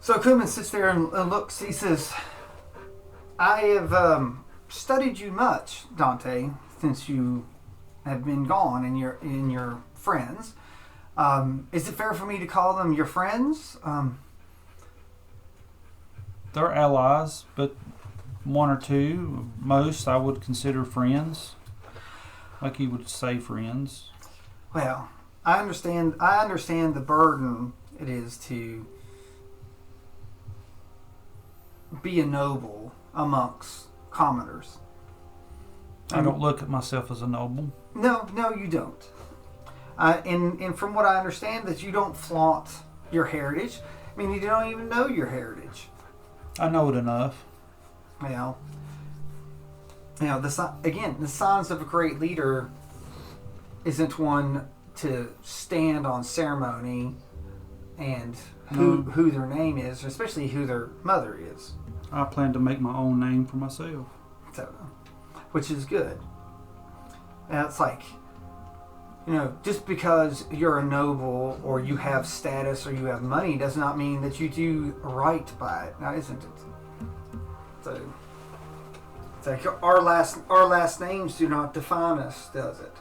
So Acumen sits there and looks. He says, I have studied you much, Donte, since you have been gone and your friends. Is it fair for me to call them your friends? They're allies, but one or two, most I would consider friends. Like you would say friends. Well, I understand the burden it is to be a noble amongst commoners. I don't look at myself as a noble. No, you don't. And from what I understand, that you don't flaunt your heritage. I mean, you don't even know your heritage. I know it enough. Well, the signs of a great leader isn't one to stand on ceremony and who their name is, especially who their mother is. I plan to make my own name for myself. So, which is good. And it's like, just because you're a noble or you have status or you have money does not mean that you do right by it. Now, isn't it? So, it's like our last names do not define us, does it?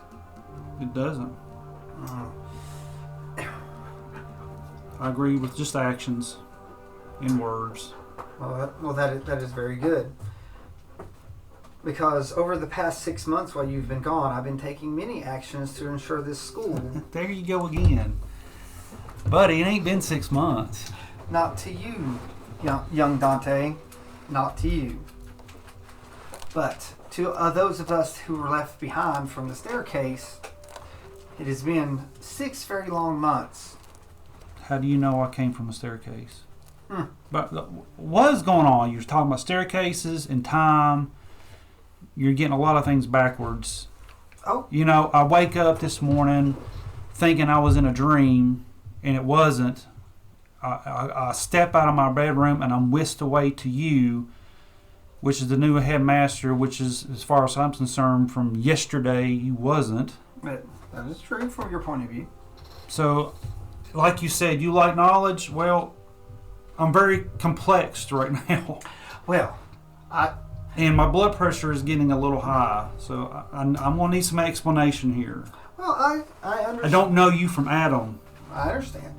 It doesn't. I agree with just actions and words. Well, that is very good. Because over the past 6 months while you've been gone, I've been taking many actions to ensure this school. There you go again. Buddy, it ain't been 6 months. Not to you, young Donte. Not to you. But to those of us who were left behind from the staircase, it has been 6 very long months. How do you know I came from a staircase? But what is going on? You're talking about staircases and time. You're getting a lot of things backwards. Oh. I wake up this morning thinking I was in a dream, and it wasn't. I step out of my bedroom, and I'm whisked away to you, which is the new headmaster, which is, as far as I'm concerned, from yesterday, you wasn't. That is true from your point of view. So, like you said, you like knowledge. Well, I'm very complexed right now. Well, and my blood pressure is getting a little high, so I'm going to need some explanation here. Well, I understand. I don't know you from Adam. I understand.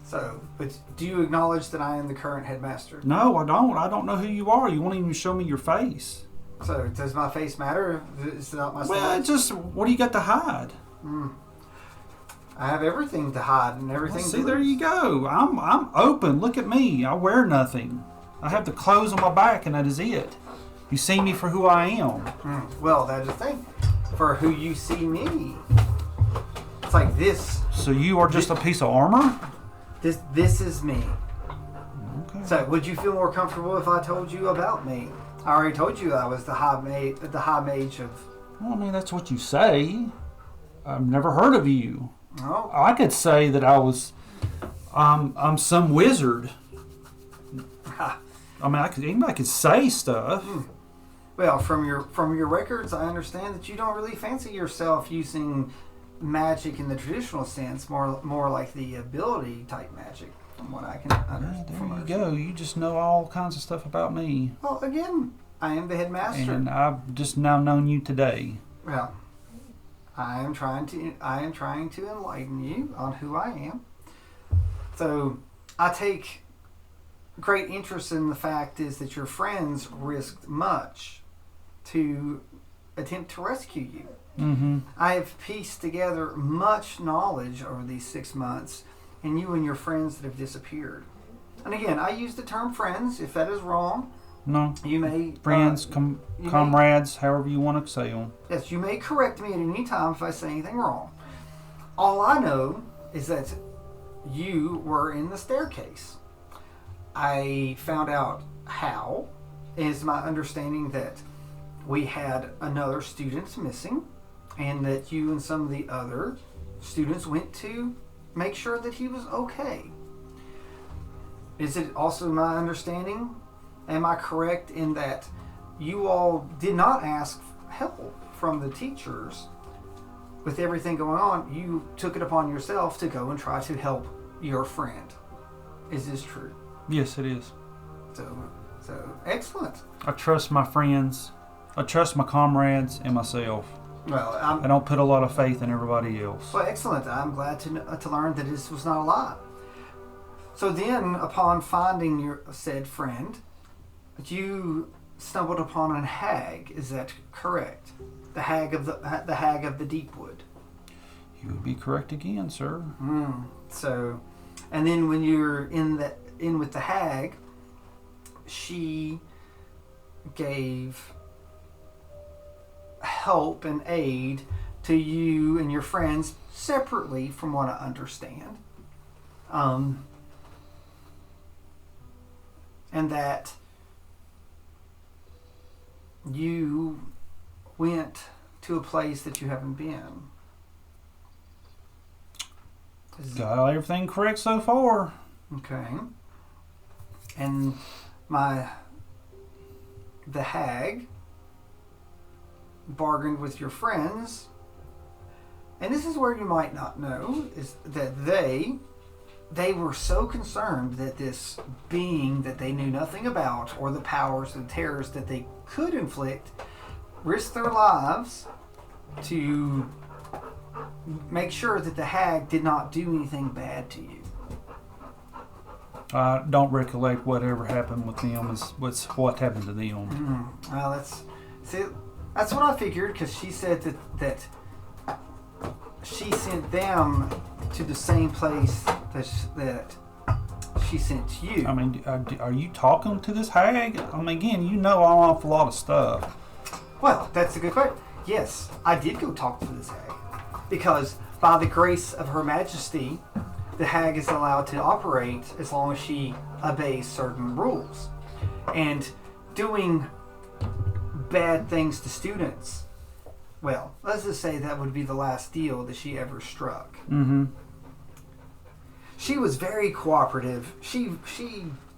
So, but do you acknowledge that I am the current headmaster? No, I don't. I don't know who you are. You won't even show me your face. So, does my face matter? Is it not my Well, what do you got to hide? I have everything to hide and everything. Well, see, there you go. I'm open. Look at me. I wear nothing. I have the clothes on my back, and that is it. You see me for who I am. Well, that's the thing. For who you see me. It's like this. So you are just a piece of armor? This is me. Okay. So, would you feel more comfortable if I told you about me? I already told you I was the high mage of... Well, I mean, that's what you say. I've never heard of you. Oh. I could say that I'm some wizard. I mean, anybody could say stuff. Well, from your records, I understand that you don't really fancy yourself using magic in the traditional sense, more like the ability type magic, from what I can understand. There you go. You just know all kinds of stuff about me. Well, again, I am the headmaster, and I've just now known you today. Well, I am trying to enlighten you on who I am. So, I take great interest in the fact is that your friends risked much to attempt to rescue you. Mm-hmm. I have pieced together much knowledge over these 6 months, and you and your friends that have disappeared. And again, I use the term friends. If that is wrong, no, you may friends, comrades, however you want to say them. Yes, you may correct me at any time if I say anything wrong. All I know is that you were in the staircase. I found out how. It is my understanding that we had another student missing, and that you and some of the other students went to make sure that he was okay. Is it also my understanding? Am I correct in that you all did not ask help from the teachers with everything going on? You took it upon yourself to go and try to help your friend. Is this true? Yes, it is. So excellent. I trust my friends. I trust my comrades and myself. Well, I don't put a lot of faith in everybody else. Well, excellent. I'm glad to learn that this was not a lie. So then, upon finding your said friend, you stumbled upon a hag. Is that correct? The hag of the Deepwood. You would be correct again, sir. So, and then when you're in with the hag, she gave help and aid to you and your friends separately, from what I understand. And that you went to a place that you haven't been. Got everything correct so far. Okay. And the hag bargained with your friends, and this is where you might not know, is that they were so concerned that this being that they knew nothing about, or the powers and terrors that they could inflict, risked their lives to make sure that the hag did not do anything bad to you. I don't recollect whatever happened with them. What happened to them. Well, that's what I figured, because she said that she sent them to the same place that she sent you. I mean, are you talking to this hag? I mean, again, you know an awful lot of stuff. Well, that's a good question. Yes, I did go talk to this hag, because by the grace of Her Majesty, the hag is allowed to operate as long as she obeys certain rules. And doing bad things to students, well, let's just say that would be the last deal that she ever struck. Mm-hmm. She was very cooperative. She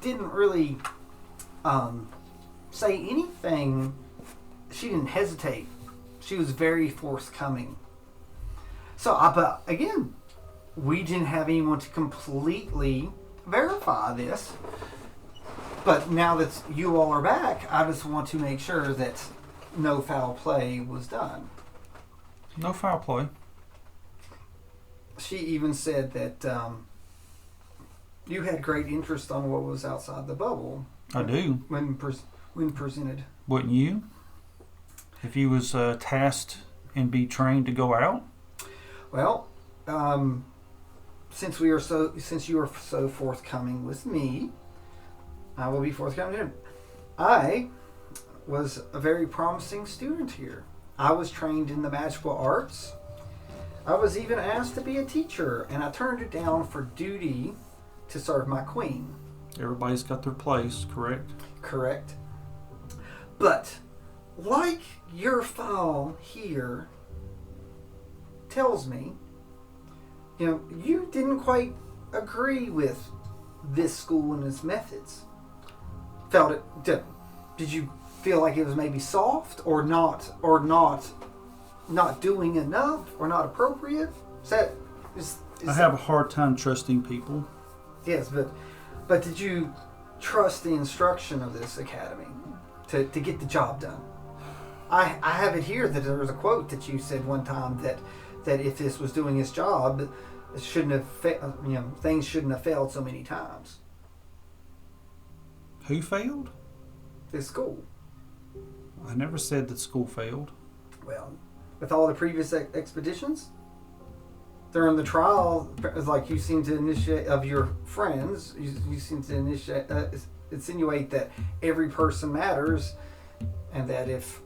didn't really say anything. She didn't hesitate. She was very forthcoming. So, but again, we didn't have anyone to completely verify this. But now that you all are back, I just want to make sure that no foul play was done. No foul play. She even said that you had great interest on what was outside the bubble. I do. When presented. Wouldn't you? If you was tasked and be trained to go out? Well, since you are so forthcoming with me, I will be forthcoming to him. I was a very promising student here. I was trained in the magical arts. I was even asked to be a teacher, and I turned it down for duty to serve my queen. Everybody's got their place, correct? Correct. But, like your file here tells me, you didn't quite agree with this school and its methods. Did you feel like it was maybe soft, or not doing enough, or not appropriate? I have a hard time trusting people. Yes, but did you trust the instruction of this academy to get the job done? I have it here that there was a quote that you said one time that if this was doing its job, it shouldn't have things shouldn't have failed so many times. Who failed? This school. I never said that school failed. Well, with all the previous expeditions, during the trial, it's like you seem to initiate of your friends. You seem to insinuate that every person matters, and that if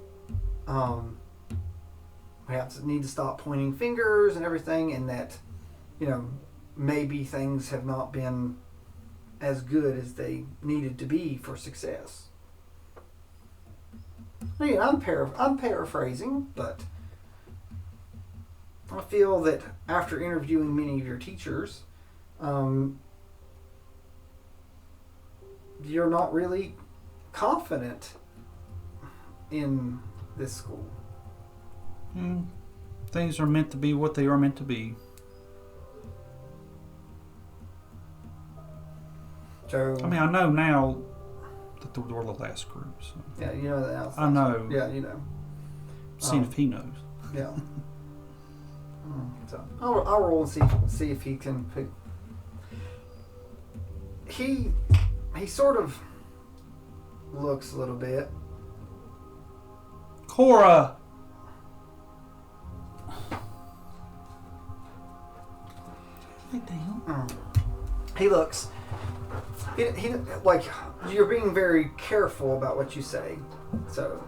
we need to stop pointing fingers and everything, and that maybe things have not been as good as they needed to be for success. Again, I'm paraphrasing, but I feel that after interviewing many of your teachers, you're not really confident in this school. Things are meant to be what they are meant to be. So I mean, I know now that we're the last group. So. yeah, you know that. I know. Yeah, you know. See if he knows. Yeah. So I'll roll and see if he can pick. He sort of looks a little bit. Cora. He looks. He like you're being very careful about what you say, so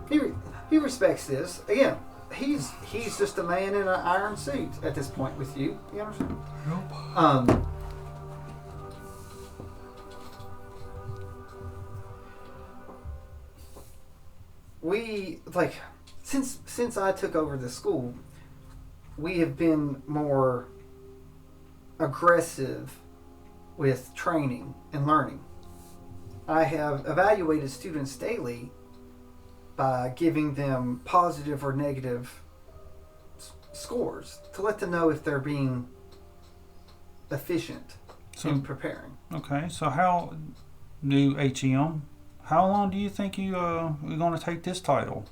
he respects this. Again, he's just a man in an iron suit at this point with you. You understand? Nope. We like since I took over the school, we have been more aggressive with training and learning. I have evaluated students daily by giving them positive or negative scores to let them know if they're being efficient in preparing. Okay, so how new HEM? How long do you think you're going to take this title?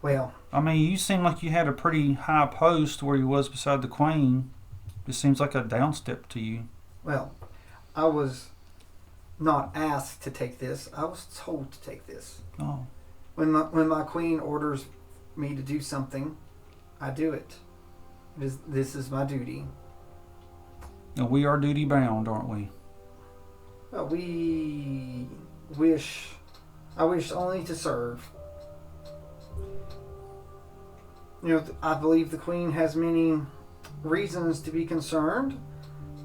Well, I mean, you seem like you had a pretty high post where you was beside the Queen. It seems like a downstep to you. Well, I was not asked to take this. I was told to take this. Oh. When my Queen orders me to do something, I do it. This is my duty. And we are duty bound, aren't we? Well, I wish only to serve. You know, I believe the Queen has many reasons to be concerned.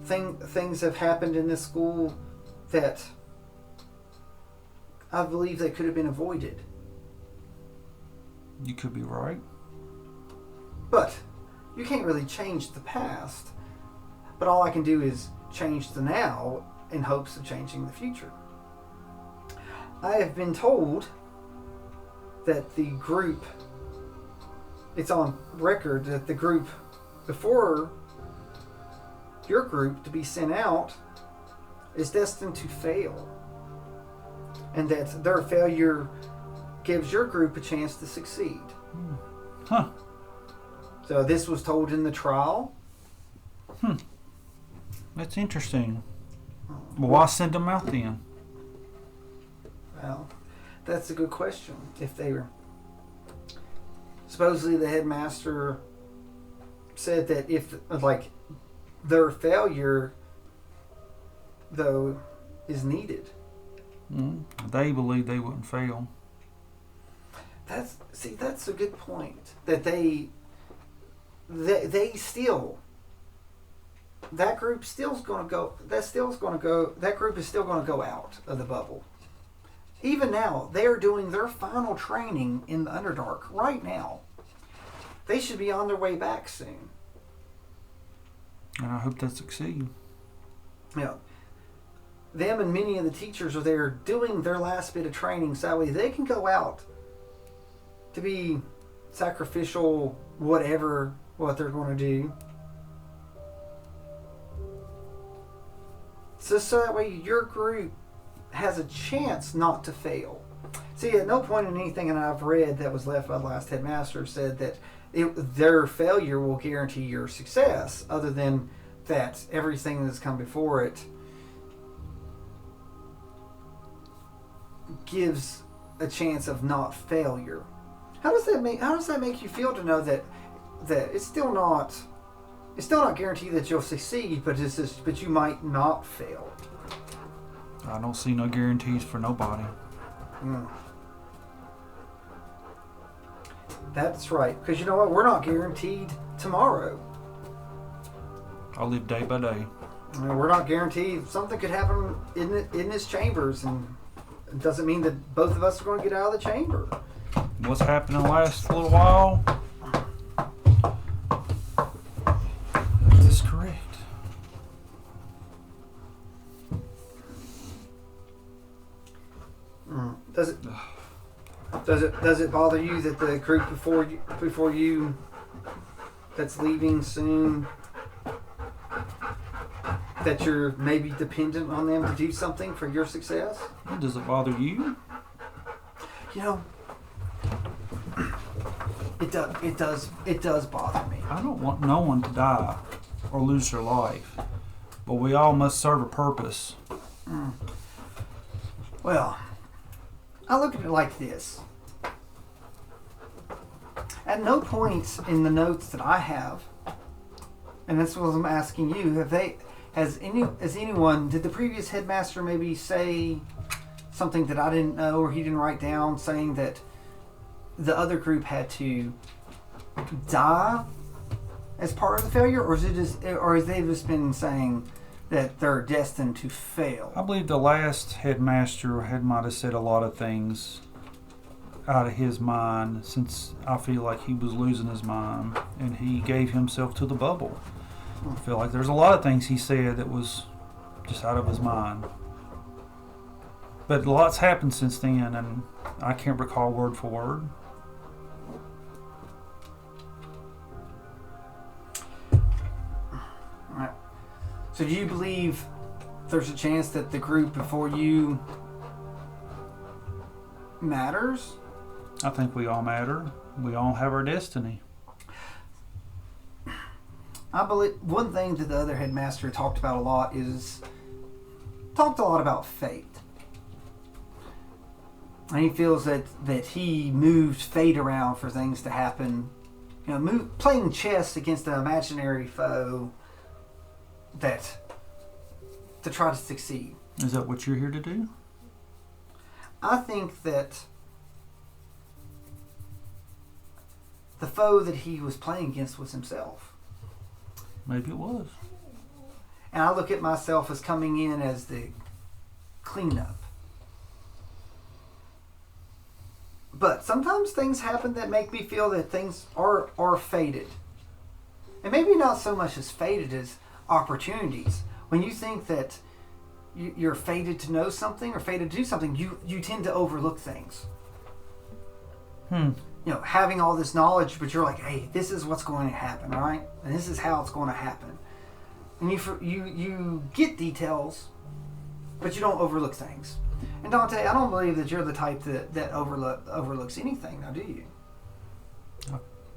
Things have happened in this school that I believe they could have been avoided. You could be right. But you can't really change the past. But all I can do is change the now in hopes of changing the future. I have been told that the group, it's on record that the group before your group to be sent out is destined to fail. And that their failure gives your group a chance to succeed. Huh. So this was told in the trial. That's interesting. Well, why send them out then? Well, that's a good question. If they were... Supposedly the headmaster said that if, like, their failure, though, is needed. They believe they wouldn't fail. That's a good point. That they still... That group still's going to go... That group is still going to go out of the bubble. Even now, they are doing their final training in the Underdark right now. They should be on their way back soon. And I hope they succeed. Yeah. Them and many of the teachers are there doing their last bit of training so that way they can go out to be sacrificial, whatever, what they're going to do. So that way your group has a chance not to fail. See, at no point in anything that I've read that was left by the last headmaster said that their failure will guarantee your success, other than that everything that's come before it gives a chance of not failure. How does that make you feel to know that it's still not guaranteed that you'll succeed, but you might not fail? I don't see no guarantees for nobody. That's right, because you know what? We're not guaranteed tomorrow. I live day by day. We're not guaranteed. Something could happen in this chambers, and it doesn't mean that both of us are going to get out of the chamber. What's happened in the last little while? That is correct. Does it bother you that the group before you that's leaving soon that you're maybe dependent on them to do something for your success? Does it bother you? You know, it does bother me. I don't want no one to die or lose their life, but we all must serve a purpose. Well, I look at it like this. At no point in the notes that I have, and that's what I'm asking you, has anyone, did the previous headmaster maybe say something that I didn't know or he didn't write down, saying that the other group had to die as part of the failure, or has they just been saying that they're destined to fail? I believe the last headmaster might have said a lot of things out of his mind, since I feel like he was losing his mind and he gave himself to the bubble. I feel like there's a lot of things he said that was just out of his mind. But lots happened since then, and I can't recall word for word. Alright. So do you believe there's a chance that the group before you matters? I think we all matter. We all have our destiny. I believe one thing that the other headmaster talked about a lot about fate. And he feels that he moved fate around for things to happen. You know, playing chess against an imaginary foe to try to succeed. Is that what you're here to do? I think that the foe that he was playing against was himself. Maybe it was. And I look at myself as coming in as the cleanup. But sometimes things happen that make me feel that things are fated. And maybe not so much as fated as opportunities. When you think that you're fated to know something or fated to do something, you tend to overlook things. You know, having all this knowledge, but you're like, hey, this is what's going to happen, right? And this is how it's going to happen. And you get details, but you don't overlook things. And Donte, I don't believe that you're the type that overlooks anything, now do you?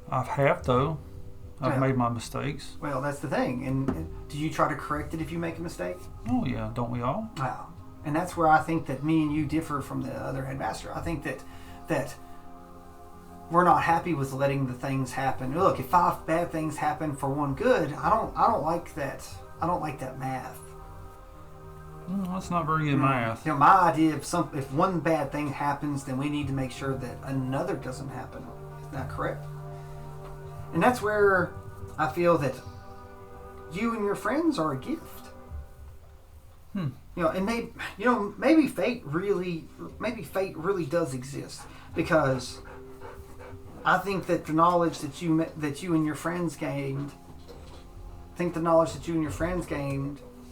I have, though. I've Yeah. made my mistakes. Well, that's the thing. And do you try to correct it if you make a mistake? Oh, yeah. Don't we all? Wow. And that's where I think that me and you differ from the other headmaster. I think that we're not happy with letting the things happen. Look, if 5 bad things happen for one good, I don't like that. I don't like that math. That's not very good math. You know, my idea of if one bad thing happens, then we need to make sure that another doesn't happen. Isn't that correct? And that's where I feel that you and your friends are a gift. You know, and maybe fate really does exist, because I think that the knowledge that you and your friends gained,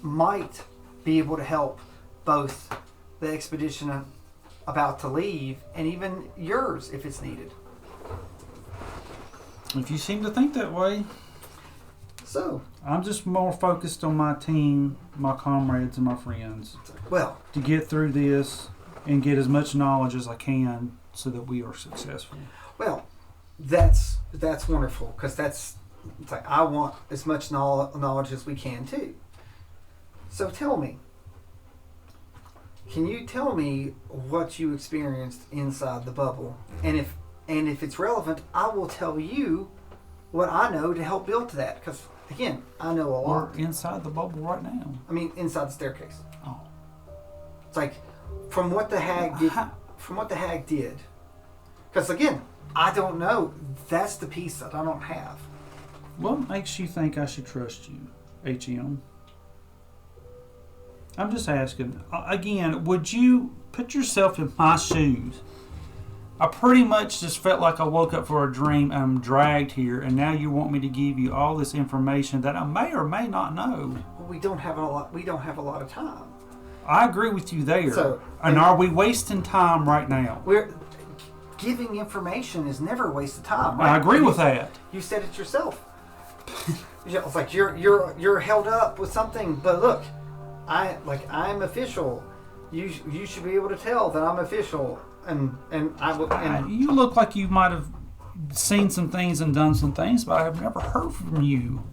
might be able to help both the expedition about to leave and even yours if it's needed. If you seem to think that way. So I'm just more focused on my team, my comrades, and my friends. Well, to get through this and get as much knowledge as I can so that we are successful. Well, that's wonderful, because it's like I want as much knowledge as we can too. So tell me, can you tell me what you experienced inside the bubble? And if it's relevant, I will tell you what I know to help build to that. Because again, I know a lot. We're inside the bubble right now. I mean, inside the staircase. Oh, it's like from what the hag did. From what the hag did. Because again, I don't know. That's the piece that I don't have. What makes you think I should trust you, HM? I'm just asking. Again, would you put yourself in my shoes? I pretty much just felt like I woke up for a dream and I'm dragged here, and now you want me to give you all this information that I may or may not know. Well, we don't have a lot of time. I agree with you there. So, and are we wasting time right now? We're giving information is never a waste of time. Right? I agree with that. You said it yourself. it's like you're held up with something. But look, I'm official. You should be able to tell that I'm official, and you look like you might have seen some things and done some things, but I have never heard from you.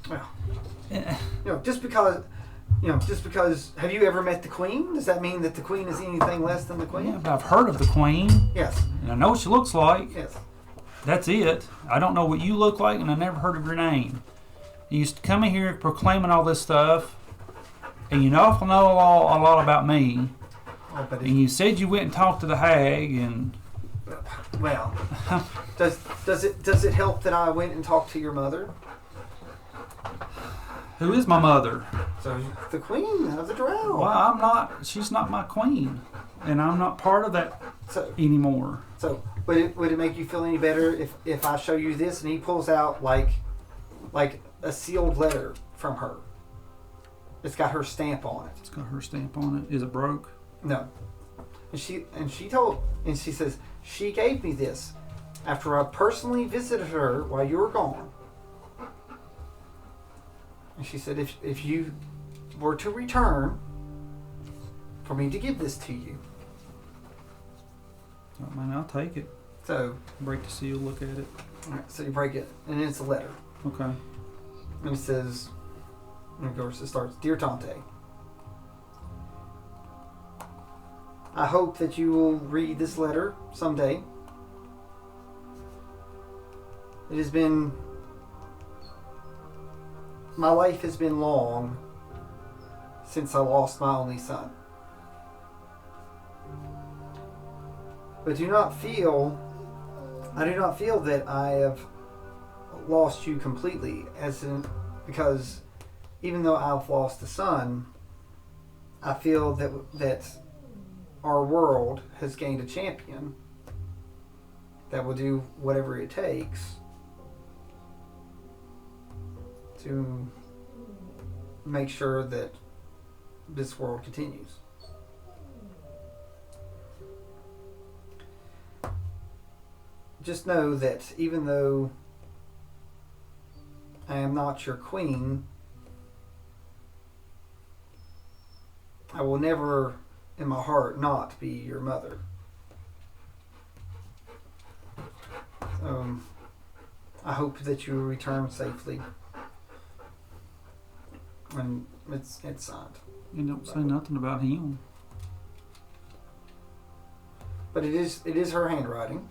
Well, just because have you ever met the Queen? Does that mean that the Queen is anything less than the Queen? Yeah, but I've heard of the Queen. Yes. And I know what she looks like. Yes. That's it. I don't know what you look like, and I never heard of your name. You used to come in here proclaiming all this stuff, and you know a lot about me. Oh, but and you said you went and talked to the hag, and well, does it help that I went and talked to your mother? Who is my mother? So the Queen of the Drow. Well, I'm not. She's not my queen, and I'm not part of that anymore. So would it make you feel any better if I show you this and he pulls out like a sealed letter from her? It's got her stamp on it. It's got her stamp on it. Is it broke? No. And she says she gave me this after I personally visited her while you were gone. And she said if you were to return, for me to give this to you. Oh, man, I'll take it. So break the seal, look at it. So you break it, and it's a letter. Okay. And it says, and of course it starts, Dear Donte, I hope that you will read this letter someday. It has been, my life has been long since I lost my only son. But I do not feel that I have lost you completely, because even though I've lost a son, I feel that our world has gained a champion that will do whatever it takes to make sure that this world continues. Just know that even though I am not your queen, I will never in my heart not be your mother. I hope that you will return safely. And it's signed. You don't say nothing about him. But it is her handwriting.